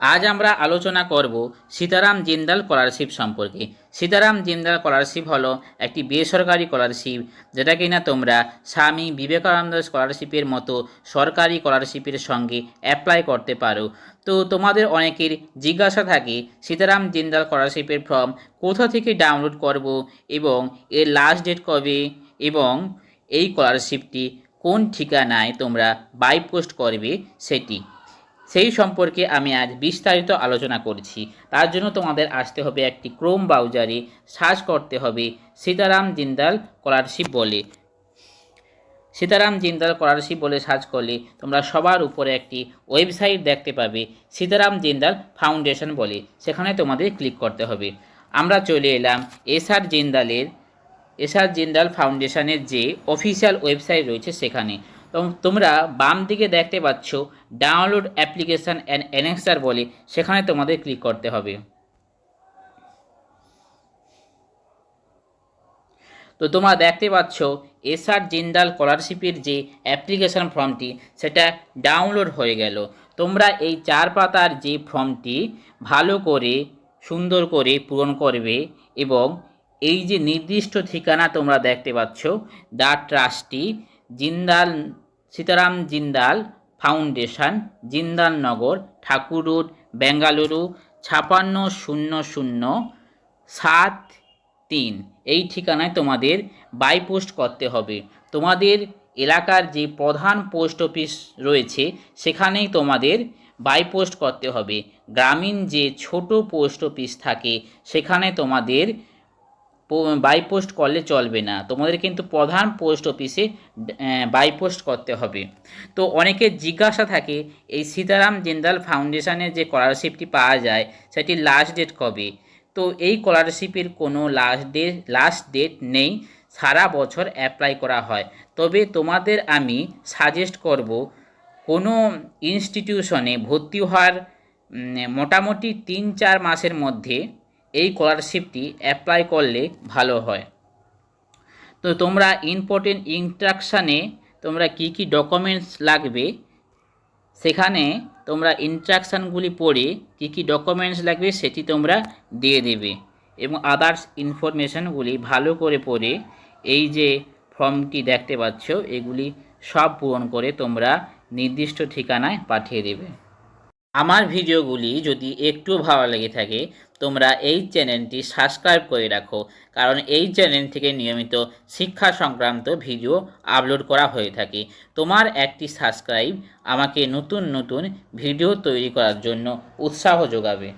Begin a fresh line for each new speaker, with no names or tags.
আজ আমরা আলোচনা করব সীতারাম জিন্দাল স্কলারশিপ সম্পর্কে। সীতারাম জিন্দাল স্কলারশিপ হলো একটি বেসরকারি স্কলারশিপ, যেটা কিনা তোমরা স্বামী বিবেকানন্দ স্কলারশিপের মতো সরকারি স্কলারশিপের সঙ্গে অ্যাপ্লাই করতে পারো। তো তোমাদের অনেকের জিজ্ঞাসা থাকে সীতারাম জিন্দাল স্কলারশিপের ফর্ম কোথা থেকে ডাউনলোড করব এবং এর লাস্ট ডেট কবে, এবং এই স্কলারশিপটি কোন ঠিকানায় তোমরা বাই পোস্ট করবে সেই সম্পর্কে আমি আজ বিস্তারিত আলোচনা করছি। তার জন্য তোমাদের আসতে হবে একটি ক্রোম ব্রাউজারে, সার্চ করতে হবে সীতারাম জিন্দাল স্কলারশিপ বলে। সীতারাম জিন্দাল স্কলারশিপ বলে সার্চ করলে তোমরা সবার উপরে একটি ওয়েবসাইট দেখতে পাবে সীতারাম জিন্দাল ফাউন্ডেশন বলে, সেখানে তোমাদের ক্লিক করতে হবে। আমরা চলে এলাম এসআর জিন্দাল ফাউন্ডেশনের যে অফিসিয়াল ওয়েবসাইট রয়েছে সেখানে। তোমরা বাম দিকে দেখতে পাচ্ছ ডাউনলোড অ্যাপ্লিকেশান অ্যান্ড অ্যানেক্সার বলে, সেখানে তোমাদের ক্লিক করতে হবে। তো তোমরা দেখতে পাচ্ছ এসআর জিন্দাল স্কলারশিপের যে অ্যাপ্লিকেশান ফর্মটি সেটা ডাউনলোড হয়ে গেল। তোমরা এই 4 পাতার যে ফর্মটি ভালো করে সুন্দর করে পূরণ করবে এবং এই যে নির্দিষ্ট ঠিকানা তোমরা দেখতে পাচ্ছ, the trustee Jindal Sitaram Jindal foundation, Jindal Nagar, Thakur road, Bengaluru 560073, এই ঠিকানায় তোমাদের বাই পোস্ট করতে হবে। তোমাদের এলাকার যে প্রধান পোস্ট অফিস রয়েছে সেখানেই তোমাদের বাই পোস্ট করতে হবে। গ্রামীণ যে ছোট পোস্ট অফিস থাকে সেখানে তোমাদের বাই পোস্ট করলে চলবে না, তোমাদের কিন্তু প্রধান পোস্ট অফিসে বাই পোস্ট করতে হবে। তো অনেকের জিজ্ঞাসা থাকে এই সীতারাম জিন্দাল ফাউন্ডেশনের যে স্কলারশিপটি পাওয়া যায় সেটির লাস্ট ডেট কবে। তো এই স্কলারশিপের কোনো লাস্ট ডেট নেই, সারা বছর অ্যাপ্লাই করা হয়। তবে তোমাদের আমি সাজেস্ট করব কোনো ইনস্টিটিউশনে ভর্তি হওয়ার মোটামুটি 3-4 মাসের মধ্যে এই স্কলারশিপটি অ্যাপ্লাই করলে ভালো হয়। তো তোমরা ইম্পর্টেন্ট ইনস্ট্রাকশানে তোমরা কি কি ডকুমেন্টস লাগবে সেখানে তোমরা ইনস্ট্রাকশানগুলি পড়ে কি কি ডকুমেন্টস লাগবে সেটি তোমরা দিয়ে দেবে এবং আদার্স ইনফরমেশানগুলি ভালো করে পড়ে এই যে ফর্মটি দেখতে পাচ্ছ এগুলি সব পূরণ করে তোমরা নির্দিষ্ট ঠিকানায় পাঠিয়ে দেবে। আমার ভিডিওগুলি যদি একটু ভালো লেগে থাকে তোমরা এই চ্যানেলটি সাবস্ক্রাইব করে রাখো, কারণ এই চ্যানেল থেকে নিয়মিত শিক্ষা সংক্রান্ত ভিডিও আপলোড করা হয়ে থাকে। তোমার একটি সাবস্ক্রাইব আমাকে নতুন নতুন ভিডিও তৈরি করার জন্য উৎসাহ যোগাবে।